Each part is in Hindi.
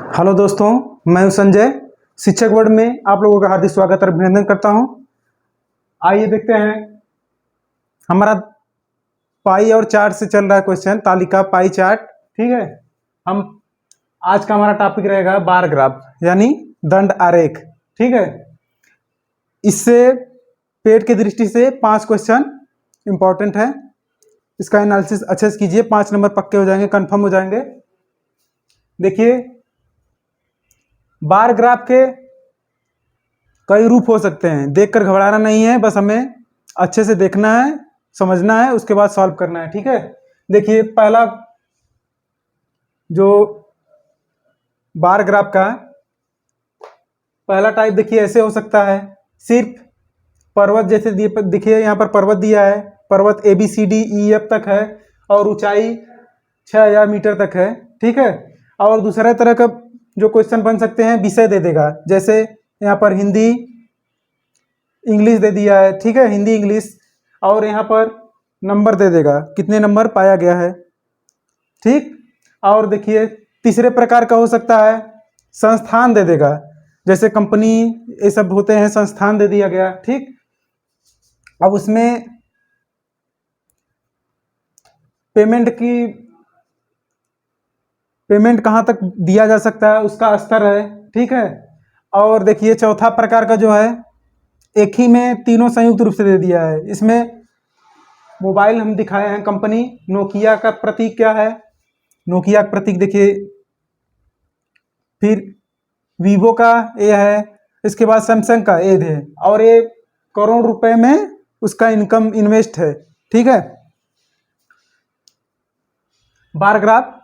हेलो दोस्तों, मैं हूं संजय। शिक्षक वर्ग में आप लोगों का हार्दिक स्वागत और अभिनंदन करता हूं। आइए देखते हैं हमारा पाई और चार्ट से चल रहा है क्वेश्चन, तालिका पाई चार्ट। ठीक है, हम आज का हमारा टॉपिक रहेगा बार ग्राफ यानी दंड आरेख। ठीक है, इससे पेट की दृष्टि से 5 क्वेश्चन इंपॉर्टेंट है। इसका एनालिसिस अच्छे से कीजिए, 5 नंबर पक्के हो जाएंगे, कंफर्म हो जाएंगे। देखिए, बार ग्राफ के कई रूप हो सकते हैं, देखकर घबराना नहीं है, बस हमें अच्छे से देखना है, समझना है, उसके बाद सॉल्व करना है। ठीक है, देखिए पहला जो बार ग्राफ का पहला टाइप देखिए ऐसे हो सकता है। सिर्फ पर्वत जैसे देखिए यहाँ पर पर्वत दिया है, पर्वत ABCDE F तक है और ऊंचाई 6000 मीटर तक है। ठीक है, और दूसरा तरह का जो क्वेश्चन बन सकते हैं, विषय दे देगा, जैसे यहाँ पर हिंदी इंग्लिश दे दिया है। ठीक है, हिंदी इंग्लिश, और यहाँ पर नंबर दे देगा, कितने नंबर पाया गया है। ठीक, और देखिए तीसरे प्रकार का हो सकता है संस्थान दे देगा, जैसे कंपनी ये सब होते हैं, संस्थान दे दिया गया। ठीक, अब उसमें पेमेंट कहाँ तक दिया जा सकता है, उसका स्तर है। ठीक है, और देखिए चौथा प्रकार का जो है, एक ही में तीनों संयुक्त रूप से दे दिया है। इसमें मोबाइल हम दिखाए हैं, कंपनी नोकिया का प्रतीक क्या है, नोकिया का प्रतीक देखिए, फिर वीवो का ए है, इसके बाद सैमसंग का ए है, और ये करोड़ रुपए में उसका इनकम इन्वेस्ट है। ठीक है, बार ग्राफ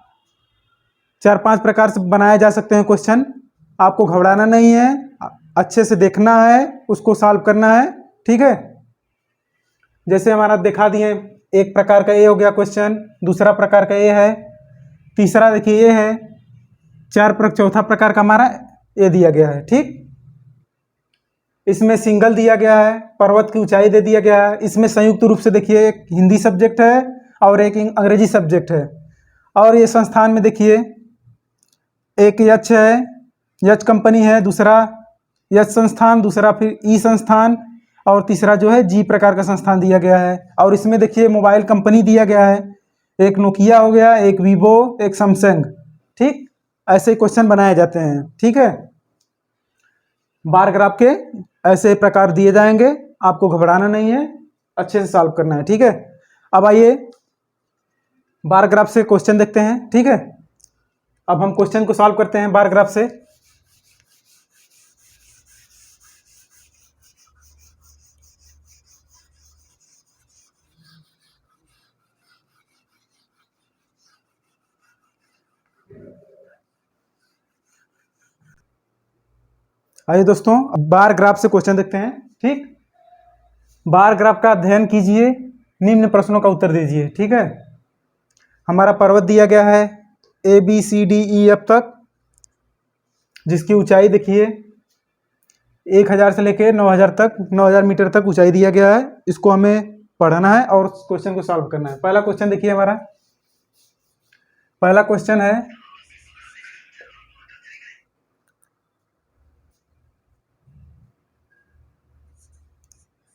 4-5 प्रकार से बनाए जा सकते हैं क्वेश्चन, आपको घबराना नहीं है, अच्छे से देखना है, उसको सॉल्व करना है। ठीक है, जैसे हमारा दिखा दिए, एक प्रकार का ए हो गया क्वेश्चन, दूसरा प्रकार का ए है, तीसरा देखिए ये है, चौथा प्रकार का हमारा ये दिया गया है। ठीक, इसमें सिंगल दिया गया है, पर्वत की ऊंचाई दे दिया गया है। इसमें संयुक्त रूप से देखिए एक हिंदी सब्जेक्ट है और एक अंग्रेजी सब्जेक्ट है। और ये संस्थान में देखिए एक यच है, यच कंपनी है, दूसरा यच संस्थान, दूसरा फिर ई संस्थान, और तीसरा जो है जी प्रकार का संस्थान दिया गया है। और इसमें देखिए मोबाइल कंपनी दिया गया है, एक नोकिया हो गया, एक वीवो, एक सैमसंग। ठीक, ऐसे क्वेश्चन बनाए जाते हैं। ठीक है, बार ग्राफ के ऐसे प्रकार दिए जाएंगे, आपको घबराना नहीं है, अच्छे से सॉल्व करना है। ठीक है, अब आइए बार ग्राफ से क्वेश्चन देखते हैं। ठीक है, अब हम क्वेश्चन को सॉल्व करते हैं बार ग्राफ से। आइए दोस्तों, अब बार ग्राफ से क्वेश्चन देखते हैं। ठीक, बार ग्राफ का अध्ययन कीजिए, निम्न प्रश्नों का उत्तर दीजिए। ठीक है, हमारा पर्वत दिया गया है ABCDE F तक, जिसकी ऊंचाई देखिए 1000 से लेकर 9000 तक, 9000 मीटर तक ऊंचाई दिया गया है। इसको हमें पढ़ना है और क्वेश्चन को सॉल्व करना है। पहला क्वेश्चन देखिए, हमारा पहला क्वेश्चन है,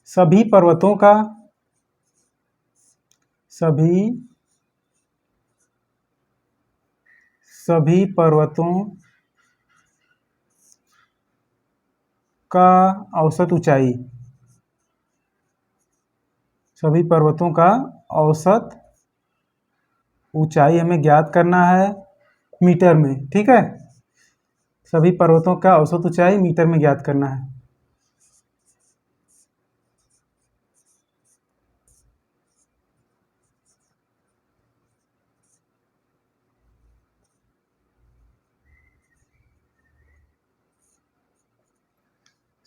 सभी पर्वतों का सभी पर्वतों का औसत ऊंचाई, सभी पर्वतों का औसत ऊंचाई हमें ज्ञात करना है मीटर में। ठीक है, सभी पर्वतों का औसत ऊंचाई मीटर में ज्ञात करना है।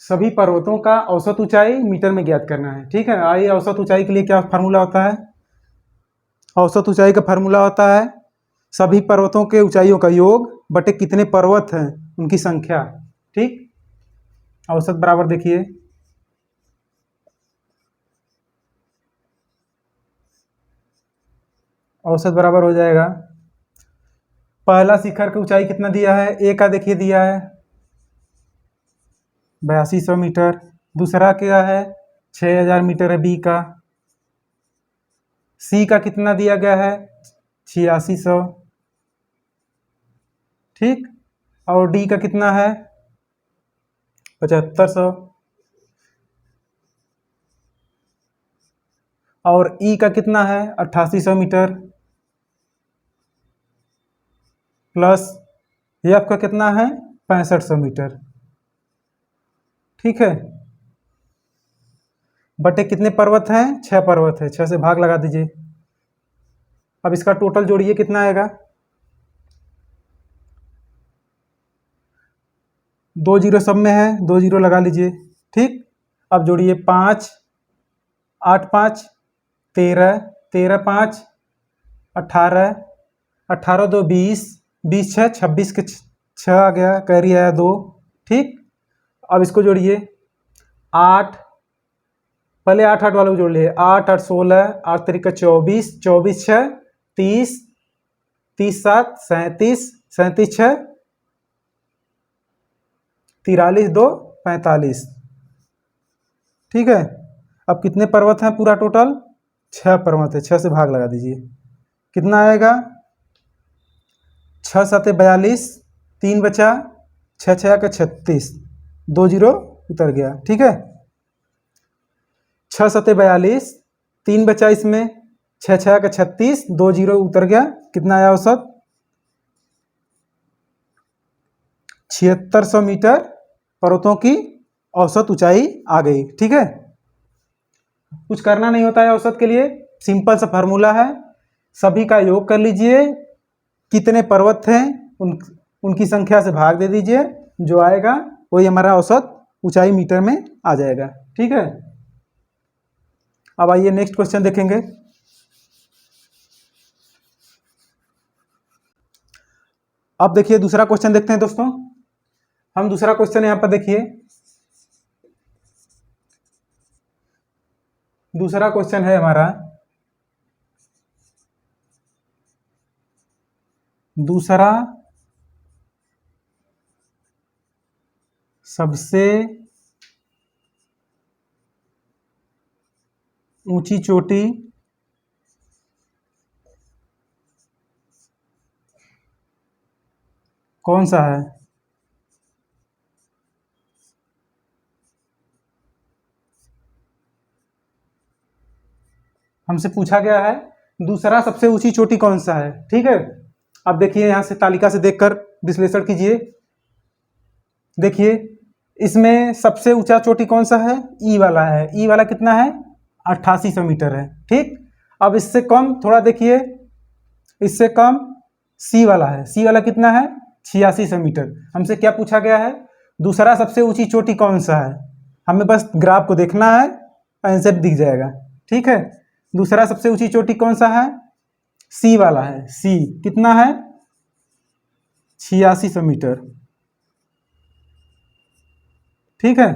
सभी पर्वतों का औसत ऊंचाई मीटर में ज्ञात करना है। ठीक है, आइए औसत ऊंचाई के लिए क्या फार्मूला होता है। औसत ऊंचाई का फार्मूला होता है सभी पर्वतों के ऊंचाइयों का योग बटे कितने पर्वत हैं उनकी संख्या। ठीक, औसत बराबर देखिए, औसत बराबर हो जाएगा पहला शिखर की ऊंचाई कितना दिया है, ए का देखिए दिया है 8200 मीटर। दूसरा क्या है 6000 मीटर है बी का। सी का कितना दिया गया है 8600, ठीक। और डी का कितना है 7500। और ई का कितना है 8800 मीटर। प्लस एफ का कितना है 6500 मीटर, ठीक है। बटे कितने पर्वत हैं 6 पर्वत है, 6 से भाग लगा दीजिए। अब इसका टोटल जोड़िए कितना आएगा, 2 जीरो सब में है, 2 जीरो लगा लीजिए, ठीक। अब जोड़िए 5 8 5 13 13 5 18 18 2 20 20 6 26 के 6 आ गया, कैरी आया 2, ठीक। अब इसको जोड़िए 8, पहले 8 8 वालों को जोड़ लिए, 8 8 16 8 तरीका 24 24 6 30 30 7 37 37 6 43 2 45, ठीक है। अब कितने पर्वत हैं पूरा टोटल 6 पर्वत है, 6 से भाग लगा दीजिए, कितना आएगा 6 7 42, 3 बचा, 6 6 का 36, 2 जीरो उतर गया, ठीक है। 6 7 42, 3 बचा इसमें, 6 6 का 36, 2 जीरो उतर गया, कितना आया औसत 7600 मीटर पर्वतों की औसत ऊंचाई आ गई, ठीक है। कुछ करना नहीं होता है औसत के लिए, सिंपल सा फार्मूला है, सभी का योग कर लीजिए, कितने पर्वत हैं उनकी संख्या से भाग दे दीजिए, जो आएगा वही हमारा औसत ऊंचाई मीटर में आ जाएगा, ठीक है। अब आइए नेक्स्ट क्वेश्चन देखेंगे। अब देखिए दूसरा क्वेश्चन देखते हैं दोस्तों। हम दूसरा क्वेश्चन यहां पर देखिए, दूसरा क्वेश्चन है हमारा, दूसरा सबसे ऊंची चोटी कौन सा है। हमसे पूछा गया है दूसरा सबसे ऊंची चोटी कौन सा है, ठीक है। अब देखिए यहां से तालिका से देखकर विश्लेषण कीजिए। देखिए इसमें सबसे ऊंचा चोटी कौन सा है, ई वाला है। ई वाला कितना है 8800 मीटर है, ठीक। अब इससे कम थोड़ा देखिए, इससे कम सी वाला है। सी वाला कितना है 8600 मीटर। हमसे क्या पूछा गया है, दूसरा सबसे ऊंची चोटी कौन सा है। हमें बस ग्राफ को देखना है, आंसर दिख जाएगा, ठीक है। दूसरा सबसे ऊंची चोटी कौन सा है, सी वाला है। सी कितना है 8600 मीटर, ठीक है।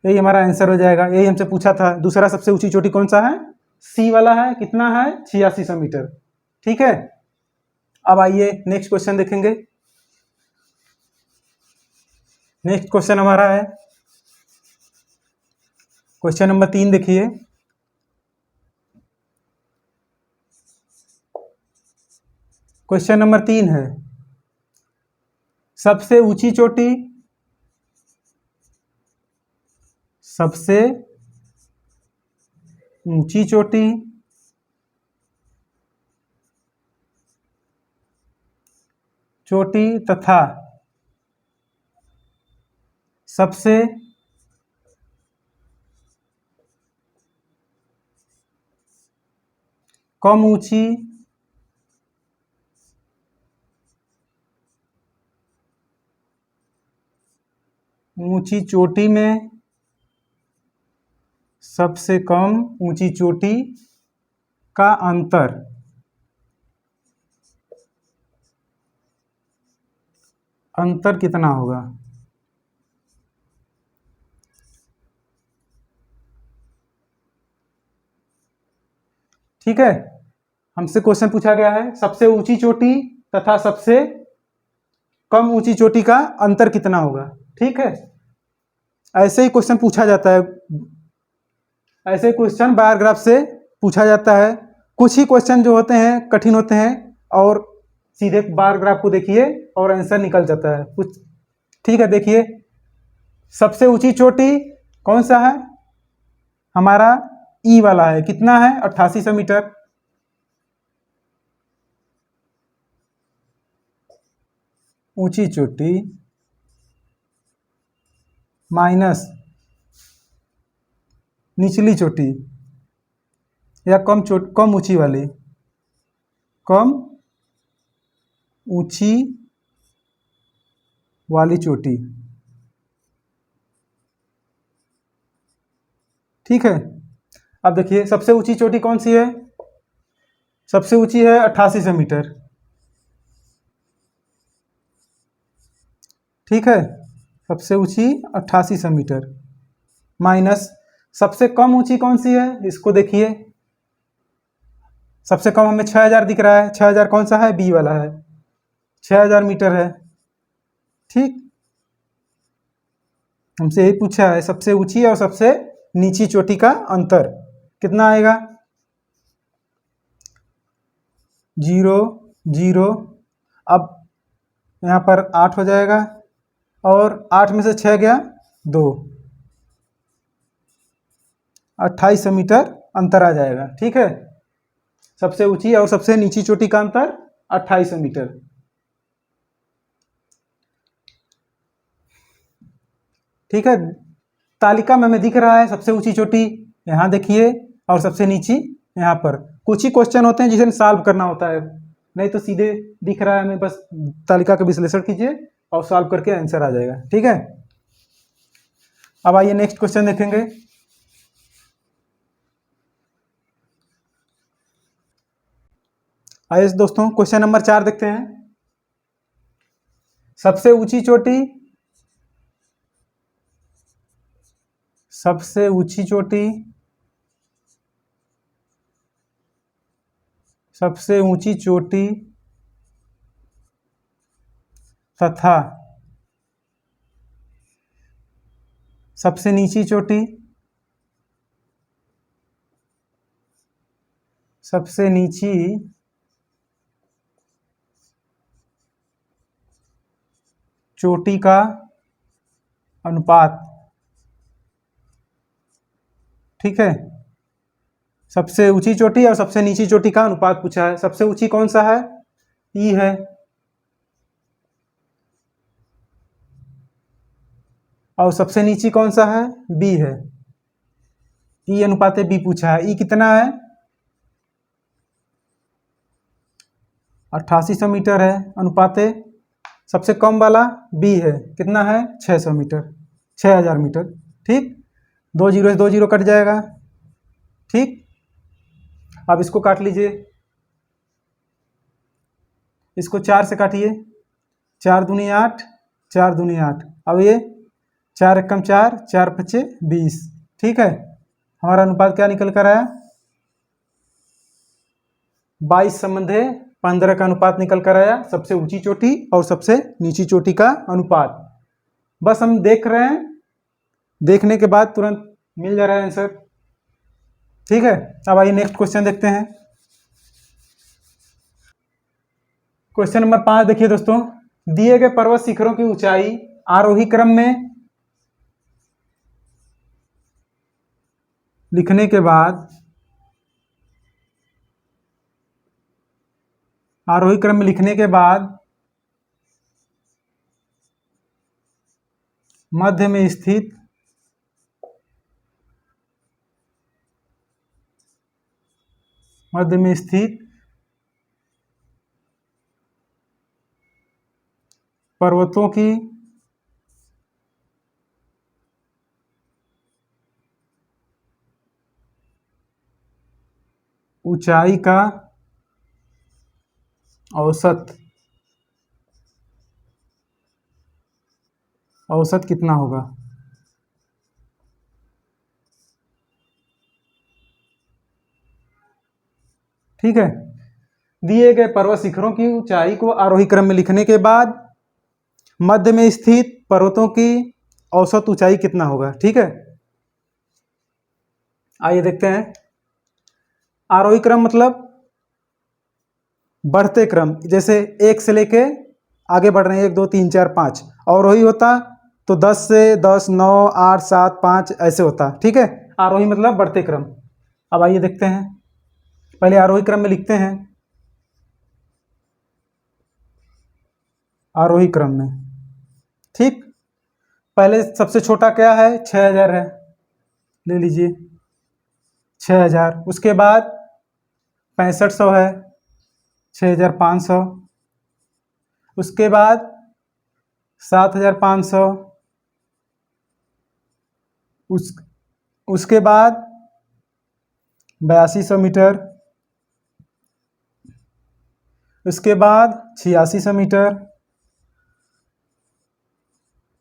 यही हमारा आंसर हो जाएगा, यही हमसे पूछा था, दूसरा सबसे ऊंची चोटी कौन सा है, सी वाला है। कितना है 8600 मीटर, ठीक है। अब आइए नेक्स्ट क्वेश्चन देखेंगे। नेक्स्ट क्वेश्चन हमारा है क्वेश्चन नंबर 3, देखिए। क्वेश्चन नंबर 3 है, सबसे ऊंची चोटी, सबसे ऊंची चोटी चोटी तथा सबसे कम ऊंची ऊंची चोटी में सबसे कम ऊंची चोटी का अंतर कितना होगा। ठीक है, हमसे क्वेश्चन पूछा गया है सबसे ऊंची चोटी तथा सबसे कम ऊंची चोटी का अंतर कितना होगा। ठीक है, ऐसे ही क्वेश्चन पूछा जाता है, ऐसे क्वेश्चन बार ग्राफ से पूछा जाता है। कुछ ही क्वेश्चन जो होते हैं कठिन होते हैं और सीधे बार ग्राफ को देखिए और आंसर निकल जाता है कुछ। ठीक है, देखिए सबसे ऊंची चोटी कौन सा है, हमारा ई वाला है, कितना है 8800 मीटर। ऊंची चोटी माइनस निचली चोटी या कम ऊंची वाली, कम ऊंची वाली चोटी। ठीक है, अब देखिए सबसे ऊंची चोटी कौन सी है, सबसे ऊंची है 8800 मीटर। ठीक है, सबसे ऊंची 8800 मीटर माइनस सबसे कम ऊंची कौन सी है, इसको देखिए सबसे कम हमें 6000 दिख रहा है, 6000 कौन सा है, बी वाला है, 6000 मीटर है। ठीक, हमसे यही पूछा है सबसे ऊंची और सबसे नीची चोटी का अंतर कितना आएगा, 0 0। अब यहाँ पर 8 हो जाएगा और 8 में से 6 गया 2, 2800 मीटर अंतर आ जाएगा। ठीक है, सबसे ऊंची और सबसे नीची चोटी का अंतर 2800 मीटर। ठीक है, तालिका में हमें दिख रहा है सबसे ऊंची चोटी यहाँ देखिए और सबसे नीची यहाँ पर। कुछ ही क्वेश्चन होते हैं जिसे सॉल्व करना होता है, नहीं तो सीधे दिख रहा है हमें, बस तालिका का विश्लेषण कीजिए और सॉल्व करके आंसर आ जाएगा। ठीक है, अब आइए नेक्स्ट क्वेश्चन देखेंगे। आइए दोस्तों क्वेश्चन नंबर 4 देखते हैं। सबसे ऊंची चोटी, सबसे ऊंची चोटी, सबसे ऊंची चोटी तथा सबसे नीची चोटी, सबसे नीची चोटी का अनुपात। ठीक है, सबसे ऊंची चोटी और सबसे नीची चोटी का अनुपात पूछा है। सबसे ऊंची कौन सा है, ई है, और सबसे नीची कौन सा है, बी है। ई अनुपात बी पूछा है। ई कितना है, 8800 मीटर है, अनुपात सबसे कम वाला बी है, कितना है 600 मीटर, 6000 मीटर। ठीक, 2 जीरो से 2 जीरो कट जाएगा। ठीक, अब इसको काट लीजिए, इसको 4 से काटिए, 4 दूनी 8, 4 दूनी 8। अब ये 4 एकम 4, 4 पच्चे 20। ठीक है, हमारा अनुपात क्या निकल कर आया, 22 संबंधे 15 का अनुपात निकल कर आया, सबसे ऊंची चोटी और सबसे नीची चोटी का अनुपात। बस हम देख रहे हैं, देखने के बाद तुरंत मिल जा रहा है आंसर। ठीक है, अब आइए नेक्स्ट क्वेश्चन देखते हैं। क्वेश्चन नंबर 5 देखिए दोस्तों, दिए गए पर्वत शिखरों की ऊंचाई आरोही क्रम में लिखने के बाद, आरोही क्रम में लिखने के बाद मध्य में स्थित पर्वतों की ऊंचाई का औसत कितना होगा। ठीक है, दिए गए पर्वत शिखरों की ऊंचाई को आरोही क्रम में लिखने के बाद मध्य में स्थित पर्वतों की औसत ऊंचाई कितना होगा। ठीक है, आइए देखते हैं। आरोही क्रम मतलब बढ़ते क्रम, जैसे एक से लेके आगे बढ़ रहे हैं, 1 2 3 4 5। अवरोही होता तो 10 से 10 9 8 7 5 ऐसे होता। ठीक है, आरोही मतलब बढ़ते क्रम। अब आइए देखते हैं, पहले आरोही क्रम में लिखते हैं। आरोही क्रम में, ठीक, पहले सबसे छोटा क्या है, 6000 है, ले लीजिए 6000। उसके बाद 6500 है, 6500। उसके बाद 7500। उसके बाद 8200 मीटर। उसके बाद 8600 मीटर।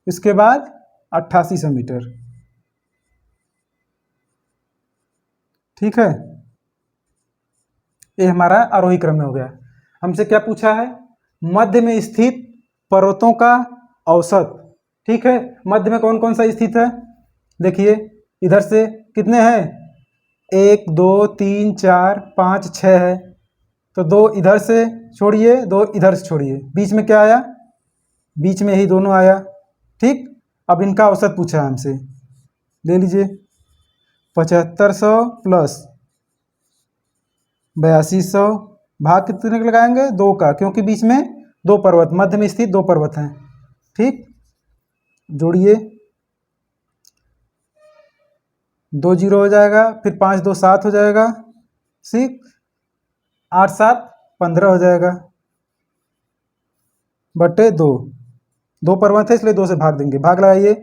इसके बाद 8800 मीटर। ठीक है, ये हमारा आरोही क्रम में हो गया। हमसे क्या पूछा है, मध्य में स्थित पर्वतों का औसत। ठीक है, मध्य में कौन कौन सा स्थित है, देखिए इधर से कितने हैं, 1 2 3 4 5 6 है, तो 2 इधर से छोड़िए, 2 इधर से छोड़िए, बीच में क्या आया, बीच में ही दोनों आया। ठीक, अब इनका औसत पूछा है हमसे, ले लीजिए 7500 प्लस 8200 भाग कितने का लगाएंगे, 2 का, क्योंकि बीच में 2 पर्वत, मध्य में स्थित 2 पर्वत हैं। ठीक, जोड़िए, 2 जीरो हो जाएगा, फिर 5 2 7 हो जाएगा, ठीक, 8 7 15 हो जाएगा, बटे 2। 2 पर्वत है इसलिए 2 से भाग देंगे, भाग लगाइए,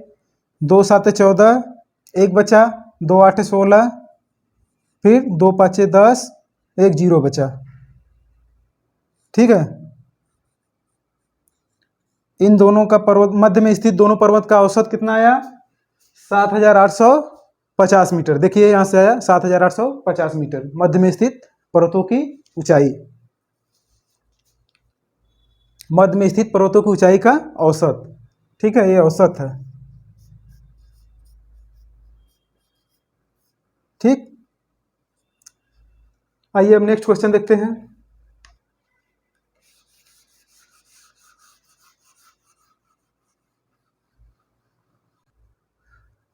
2 7 14, 1 बचा, 2 8 16, फिर 2 5 10, 1 जीरो बचा। ठीक है, इन दोनों का पर्वत, मध्य में स्थित दोनों पर्वत का औसत कितना आया, 7850 मीटर। देखिए यहां से आया 7850 मीटर, मध्य में स्थित पर्वतों की ऊंचाई, मध्य में स्थित पर्वतों की ऊंचाई का औसत। ठीक है, ये औसत है। ठीक, आइए अब नेक्स्ट क्वेश्चन देखते हैं।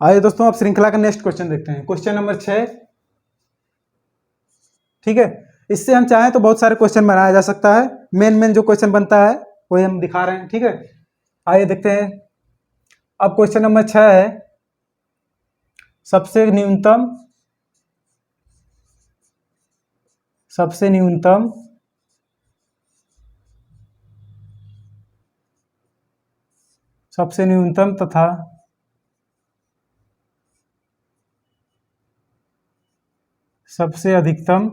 आइए दोस्तों, अब श्रृंखला का नेक्स्ट क्वेश्चन देखते हैं, क्वेश्चन नंबर 6। ठीक है, इससे हम चाहें तो बहुत सारे क्वेश्चन बनाया जा सकता है, मेन मेन जो क्वेश्चन बनता है वही हम दिखा रहे हैं। ठीक है, आइए देखते हैं। अब क्वेश्चन नंबर 6 है, सबसे न्यूनतम, सबसे न्यूनतम सबसे न्यूनतम तथा सबसे अधिकतम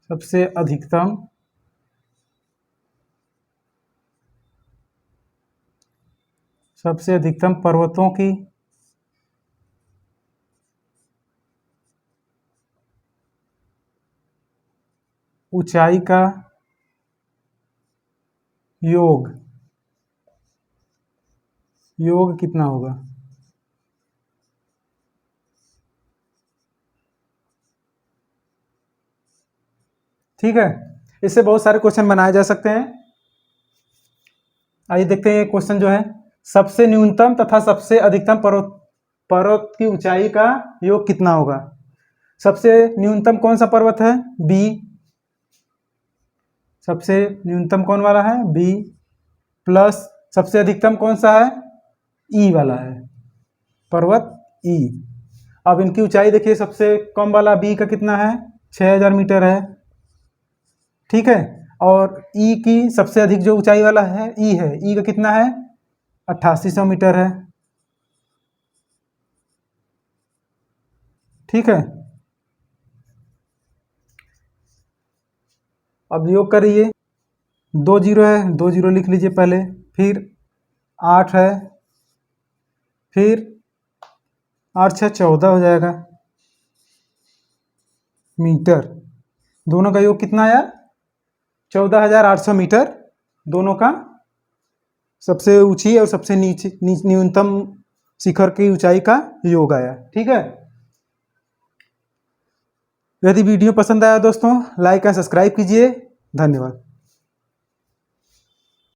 सबसे अधिकतम सबसे अधिकतम पर्वतों की ऊंचाई का योग, योग कितना होगा। ठीक है, इससे बहुत सारे क्वेश्चन बनाए जा सकते हैं। आइए देखते हैं क्वेश्चन जो है, सबसे न्यूनतम तथा सबसे अधिकतम पर्वत, पर्वत की ऊंचाई का योग कितना होगा। सबसे न्यूनतम कौन सा पर्वत है, बी, सबसे न्यूनतम कौन वाला है, बी, प्लस सबसे अधिकतम कौन सा है, ई वाला है, पर्वत ई। अब इनकी ऊंचाई देखिए, सबसे कम वाला बी का कितना है, 6000 मीटर है। ठीक है, और ई की सबसे अधिक जो ऊंचाई वाला है, ई है, ई का कितना है, 8800 मीटर है। ठीक है, अब योग करिए, 2 जीरो है, 2 जीरो लिख लीजिए पहले, फिर 8 है, फिर 8 6 14 हो जाएगा, मीटर। दोनों का योग कितना आया? 14,800 मीटर दोनों का सबसे ऊंची और सबसे न्यूनतम शिखर की ऊंचाई का योग आया। ठीक है, यदि वीडियो पसंद आया दोस्तों लाइक एंड सब्सक्राइब कीजिए। धन्यवाद।